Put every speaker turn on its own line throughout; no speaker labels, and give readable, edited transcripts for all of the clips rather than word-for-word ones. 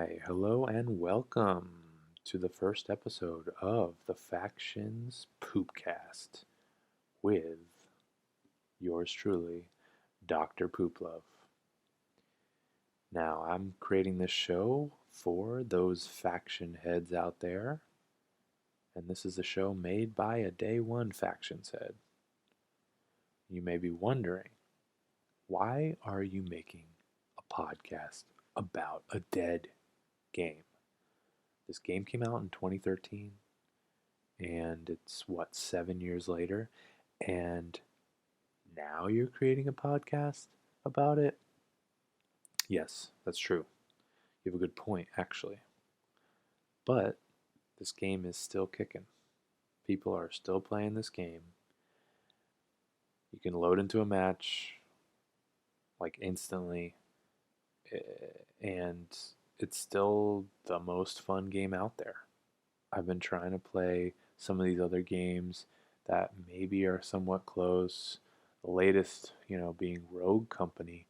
Hi, hello, and welcome to the first episode of the Factions Poopcast with yours truly, Dr. Pooplove. Now, I'm creating this show for those faction heads out there, and this is a show made by a day one factions head. You may be wondering, why are you making a podcast about a dead game? This game came out in 2013, and it's 7 years later, and now you're creating a podcast about it? Yes, that's true. You have a good point, actually. But this game is still kicking. People are still playing this game. You can load into a match like instantly, and it's still the most fun game out there. I've been trying to play some of these other games that maybe are somewhat close. The latest, being Rogue Company.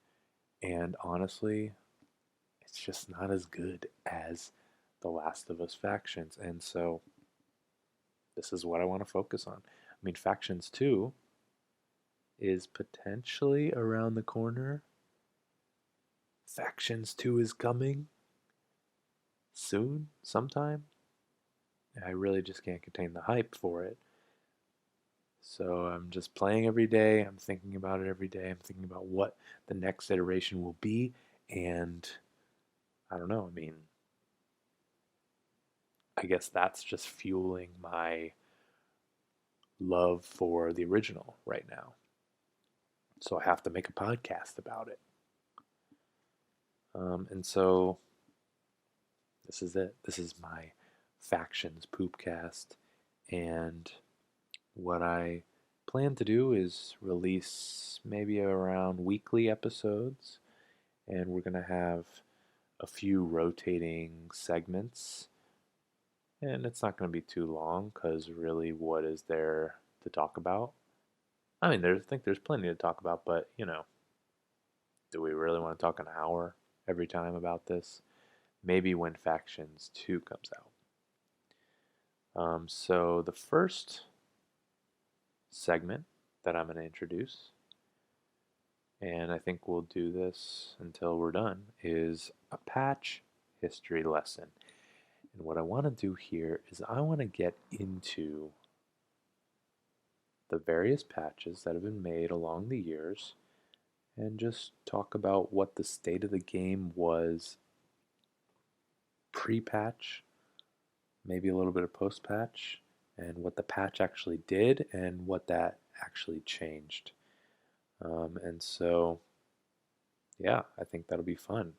And honestly, it's just not as good as The Last of Us Factions. And so this is what I want to focus on. I mean, Factions 2 is potentially around the corner. Factions 2 is coming soon, sometime. I really just can't contain the hype for it. So I'm just playing every day. I'm thinking about it every day. I'm thinking about what the next iteration will be. And I don't know. I mean, I guess that's just fueling my love for the original right now. So I have to make a podcast about it. And so this is it. This is my Factions Poopcast. And what I plan to do is release maybe around weekly episodes. And we're going to have a few rotating segments. And it's not going to be too long because really, what is there to talk about? I mean, I think there's plenty to talk about, but do we really want to talk an hour every time about this? Maybe when Factions 2 comes out. So the first segment that I'm going to introduce, and I think we'll do this until we're done, is a patch history lesson. And what I want to do here is I want to get into the various patches that have been made along the years and just talk about what the state of the game was pre-patch, maybe a little bit of post-patch, and what the patch actually did and what that actually changed. And so, yeah, I think that'll be fun.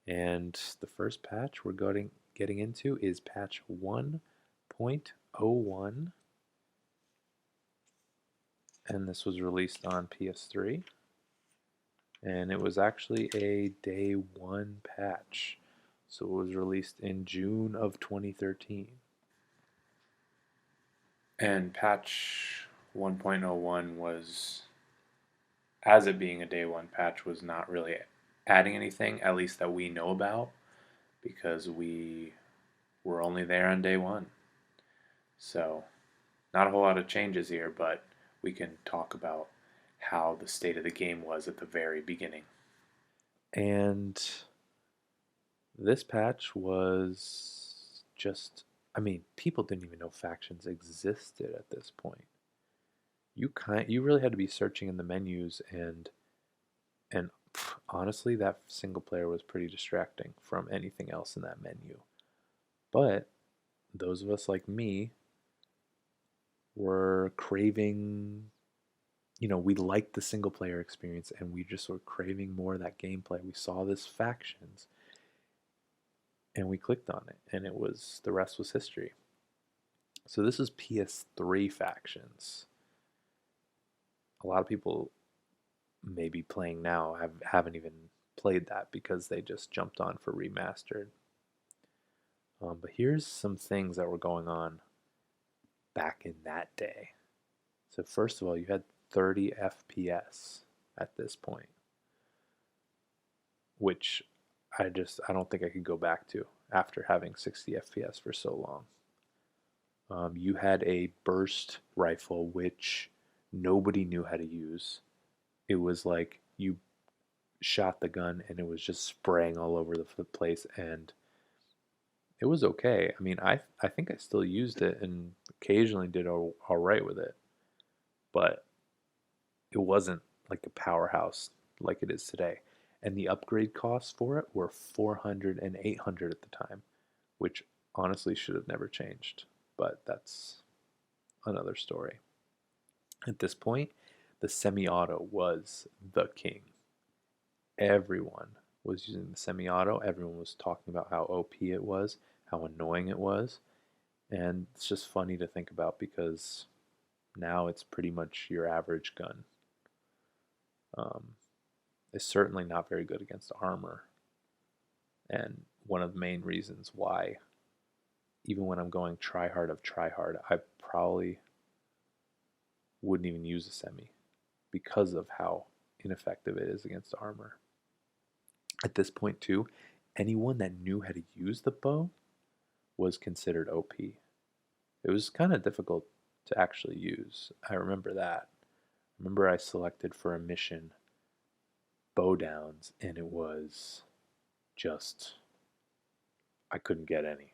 And the first patch we're getting into is patch 1.01, and this was released on PS3. And it was actually a day one patch. So it was released in June of 2013. And patch 1.01 was, as it being a day one patch, was not really adding anything, at least that we know about, because we were only there on day one. So, not a whole lot of changes here, but we can talk about how the state of the game was at the very beginning. And this patch was just, I mean, people didn't even know factions existed at this point. You really had to be searching in the menus, and honestly, that single player was pretty distracting from anything else in that menu. But those of us like me were craving, we liked the single player experience, and we just were craving more of that gameplay. We saw this factions, and we clicked on it, and the rest was history. So this is PS3 factions. A lot of people maybe playing now haven't even played that because they just jumped on for remastered. But here's some things that were going on back in that day. So first of all, you had 30 FPS at this point, which I don't think I could go back to after having 60 FPS for so long. You had a burst rifle which nobody knew how to use. It was like you shot the gun and it was just spraying all over the place, and it was okay. I mean, I think I still used it and occasionally did all right with it, but it wasn't like a powerhouse like it is today. And the upgrade costs for it were 400 and 800 at the time, which honestly should have never changed, but that's another story. At this point, the semi-auto was the king. Everyone was using the semi-auto. Everyone was talking about how OP it was, how annoying it was, and it's just funny to think about because now it's pretty much your average gun. Um, it's certainly not very good against armor, and one of the main reasons why, even when I'm going try hard of try hard, I probably wouldn't even use a semi because of how ineffective it is against armor. At this point, too, anyone that knew how to use the bow was considered OP. It was kind of difficult to actually use. I remember that. I remember I selected for a mission bow downs, and it was just, I couldn't get any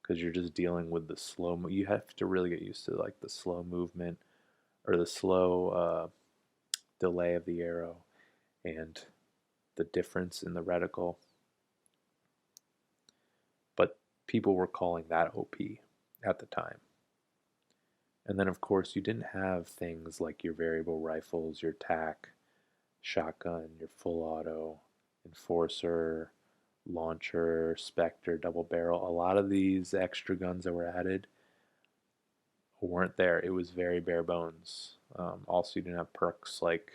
because you're just dealing with the slow. You have to really get used to like the slow movement or the slow delay of the arrow and the difference in the reticle. But people were calling that OP at the time. And then, of course, you didn't have things like your variable rifles, your TAC, shotgun, your full auto, enforcer, launcher, Spectre, double barrel. A lot of these extra guns that were added weren't there. It was very bare bones. Also, you didn't have perks like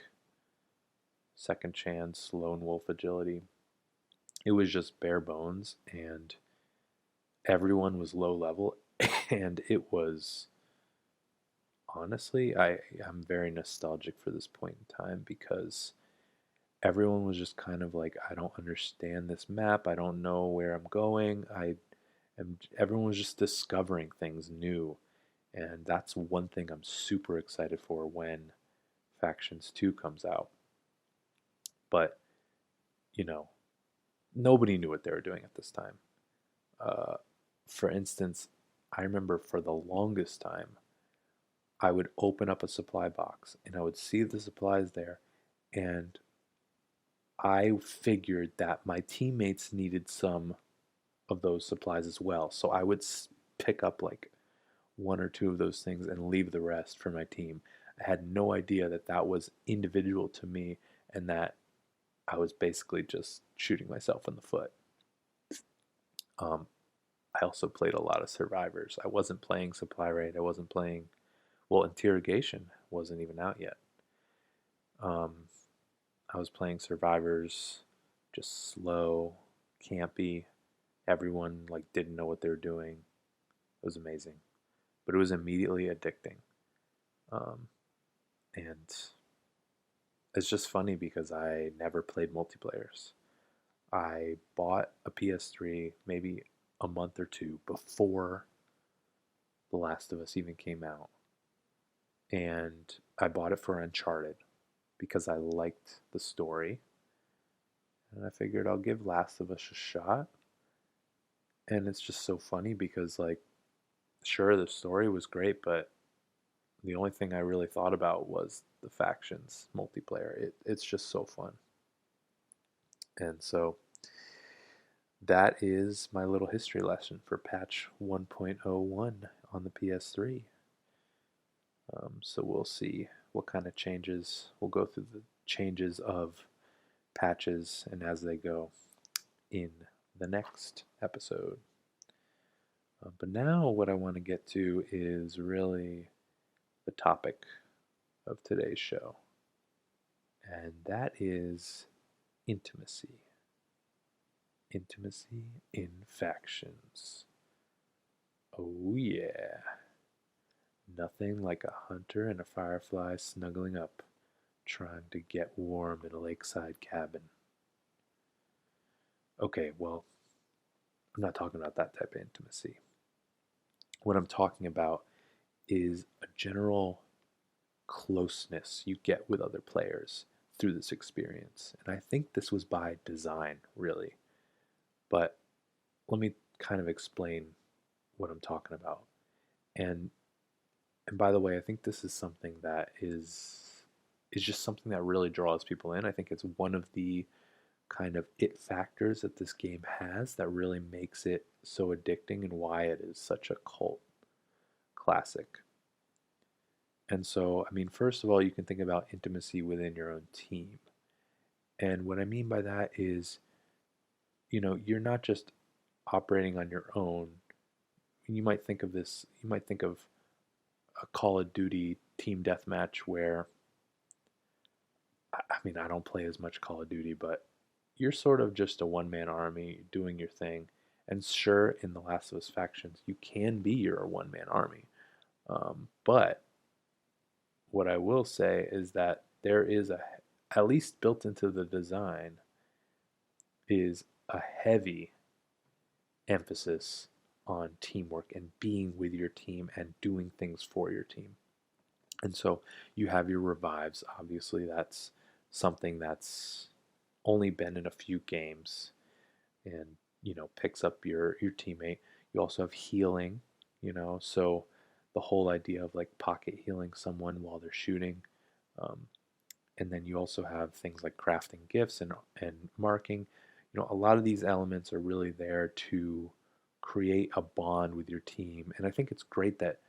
second chance, lone wolf agility. It was just bare bones, and everyone was low level, and it was honestly, I'm very nostalgic for this point in time because everyone was just kind of like, I don't understand this map. I don't know where I'm going. Everyone was just discovering things new. And that's one thing I'm super excited for when Factions 2 comes out. But, you know, nobody knew what they were doing at this time. Uh, for instance, I remember for the longest time, I would open up a supply box and I would see the supplies there, and I figured that my teammates needed some of those supplies as well. So I would pick up like one or two of those things and leave the rest for my team. I had no idea that that was individual to me and that I was basically just shooting myself in the foot. Um, I also played a lot of survivors. I wasn't playing supply raid. I wasn't playing, well, interrogation wasn't even out yet. Um, I was playing survivors, just slow, campy. Everyone like didn't know what they were doing. It was amazing, but it was immediately addicting. Um, and it's just funny because I never played multiplayers. I bought a PS3 maybe a month or two before The Last of Us even came out, and I bought it for Uncharted because I liked the story, and I figured I'll give Last of Us a shot. And it's just so funny because, like, sure, the story was great, but the only thing I really thought about was the factions multiplayer. It's just so fun. And so that is my little history lesson for patch 1.01 on the PS3. So we'll see what kind of changes. We'll go through the changes of patches and as they go in the next episode. But now, what I want to get to is really the topic of today's show, and that is intimacy. Intimacy in factions. Oh, yeah. Nothing like a hunter and a firefly snuggling up, trying to get warm in a lakeside cabin. Okay, well, I'm not talking about that type of intimacy. What I'm talking about is a general closeness you get with other players through this experience. And I think this was by design, really. But let me kind of explain what I'm talking about. And and by the way, I think this is something that is just something that really draws people in. I think it's one of the kind of it factors that this game has that really makes it so addicting and why it is such a cult classic. And so, I mean, first of all, you can think about intimacy within your own team. And what I mean by that is, you're not just operating on your own. You might think of this, you might think of a Call of Duty team deathmatch where, I mean, I don't play as much Call of Duty, but you're sort of just a one man army doing your thing. And sure, in the Last of Us factions, you can be your one man army. But what I will say is that there is at least built into the design, is a heavy emphasis on teamwork and being with your team and doing things for your team. And so you have your revives. Obviously, that's something that's only been in a few games and, picks up your teammate. You also have healing, so the whole idea of like pocket healing someone while they're shooting. Um, and then you also have things like crafting gifts and marking. A lot of these elements are really there to create a bond with your team. And I think it's great that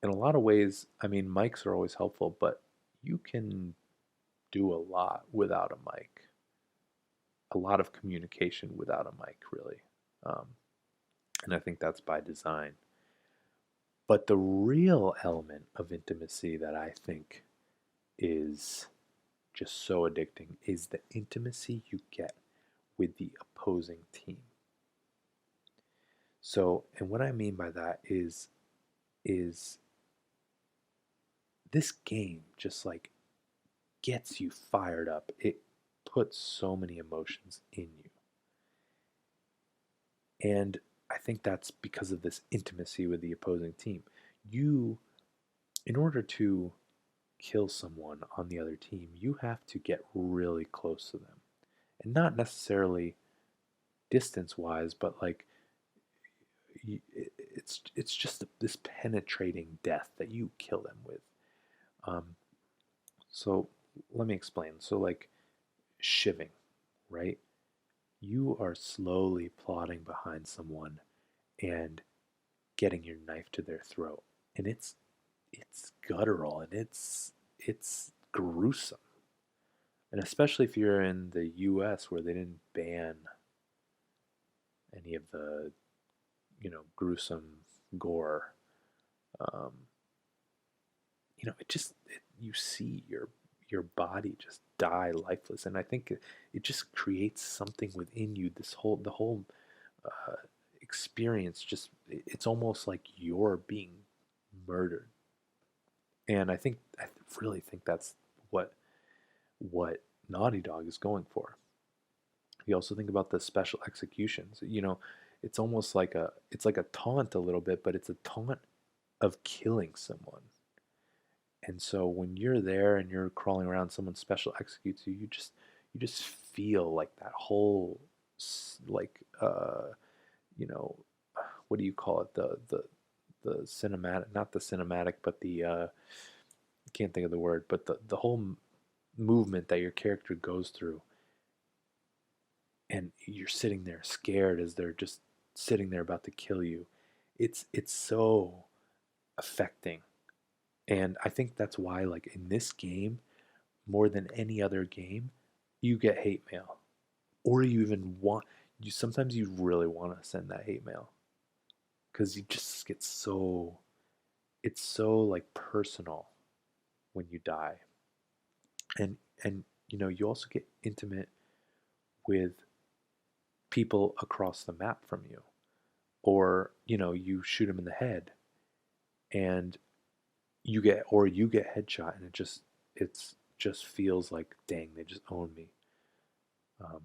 in a lot of ways, I mean, mics are always helpful, but you can do a lot without a mic. A lot of communication without a mic, really. Um, and I think that's by design. But the real element of intimacy that I think is just so addicting is the intimacy you get with the opposing team. So, and what I mean by that is this game just like gets you fired up. It puts so many emotions in you. And I think that's because of this intimacy with the opposing team. You, in order to kill someone on the other team, you have to get really close to them. And not necessarily distance wise, but like it's just this penetrating death that you kill them with. Um, so let me explain. So like shivving, right? You are slowly plodding behind someone and getting your knife to their throat, and it's guttural and it's gruesome. And especially if you're in the U.S. where they didn't ban any of the gruesome gore, um, you see your body just die lifeless, and I think it just creates something within you. The whole uh, experience it's almost like you're being murdered, and I really think that's what what Naughty Dog is going for. You also think about the special executions. It's almost like a taunt a little bit, but it's a taunt of killing someone. And so when you're there and you're crawling around, someone special executes you, you just feel like that whole like you know what do you call it, the cinematic, not the cinematic, but the I can't think of the word, but the whole movement that your character goes through, and you're sitting there scared as they're just sitting there about to kill you. It's so affecting. And I think that's why, like in this game, more than any other game, you get hate mail. Or you even want, you sometimes you really want to send that hate mail. Because you just get so, it's so like personal when you die. And you also get intimate with people across the map from you. Or, you shoot them in the head and you get headshot, and it's just feels like, dang, they just own me. Um,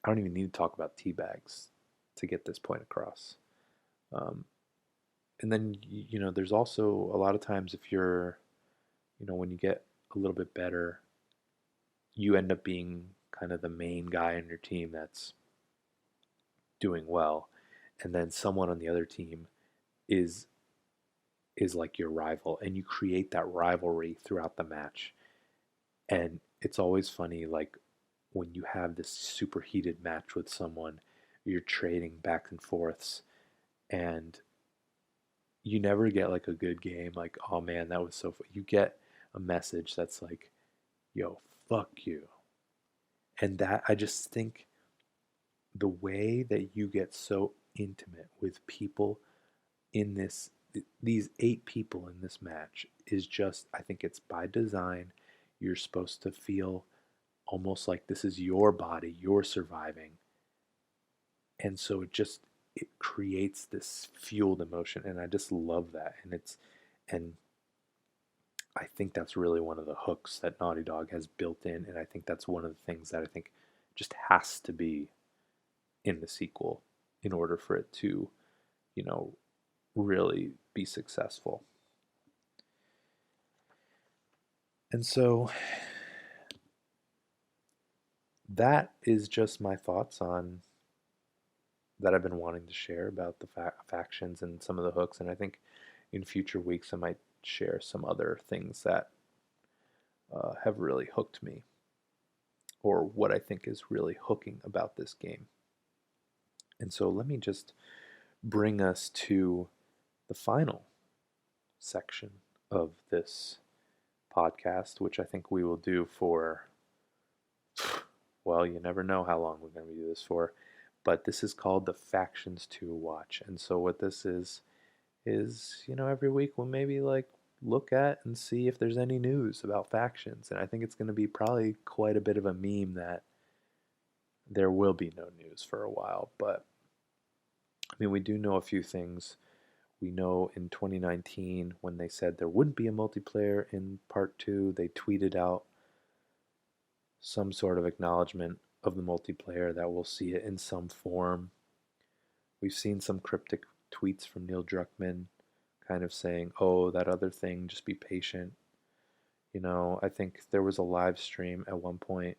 I don't even need to talk about tea bags to get this point across. Um, and then, there's also a lot of times if you're, when you get a little bit better, you end up being kind of the main guy on your team that's doing well, and then someone on the other team is is like your rival, and you create that rivalry throughout the match. And it's always funny, like when you have this super heated match with someone, you're trading back and forths, and you never get like a good game. Like, oh man, that was so fun. You get a message that's like, yo, fuck you. And that, I just think the way that you get so intimate with people in this, these 8 people in this match is just, I think it's by design. You're supposed to feel almost like this is your body, you're surviving. And so it creates this fueled emotion, and I just love that. And I think that's really one of the hooks that Naughty Dog has built in, and I think that's one of the things that I think just has to be in the sequel in order for it to, you know, really be successful. And so that is just my thoughts on that I've been wanting to share about the factions and some of the hooks. And I think in future weeks I might share some other things that have really hooked me, or what I think is really hooking about this game. And so let me just bring us to the final section of this podcast, which I think we will do for, well, you never know how long we're going to do this for, but this is called the Factions to Watch. And so what this is, every week we'll maybe like look at and see if there's any news about factions. And I think it's going to be probably quite a bit of a meme that there will be no news for a while. But I mean, we do know a few things. We know in 2019, when they said there wouldn't be a multiplayer in part 2, they tweeted out some sort of acknowledgement of the multiplayer, that we'll see it in some form. We've seen some cryptic tweets from Neil Druckmann kind of saying, oh, that other thing, just be patient. I think there was a live stream at one point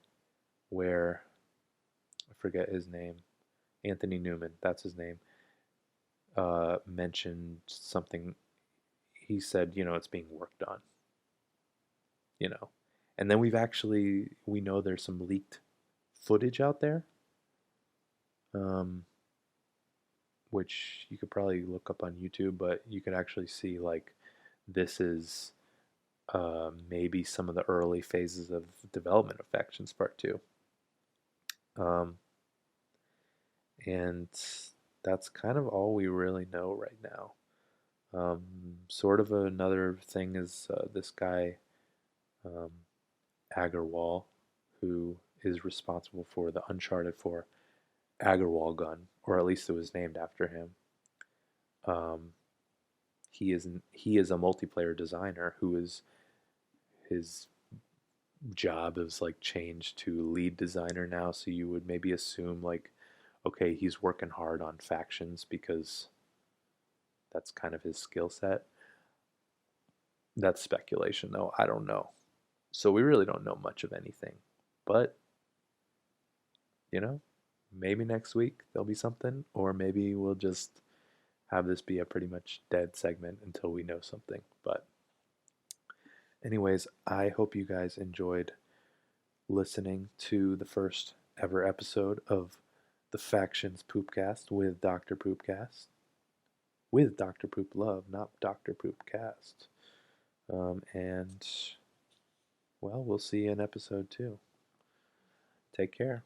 where, I forget his name, Anthony Newman, that's his name, mentioned something. He said, it's being worked on, And then we know there's some leaked footage out there, which you could probably look up on YouTube, but you could actually see like this is maybe some of the early phases of development of Factions Part 2. And that's kind of all we really know right now. Sort of another thing is this guy, Agarwal, who is responsible for the Uncharted 4 Agarwal gun, or at least it was named after him. He is a multiplayer designer who is, his job is like changed to lead designer now, so you would maybe assume like, okay, he's working hard on factions because that's kind of his skill set. That's speculation though, I don't know. So we really don't know much of anything. But, maybe next week there'll be something, or maybe we'll just have this be a pretty much dead segment until we know something. But anyways, I hope you guys enjoyed listening to the first ever episode of the Factions Poopcast with Dr. Poopcast. With Dr. Pooplove, not Dr. Poopcast. And, well, we'll see you in episode 2. Take care.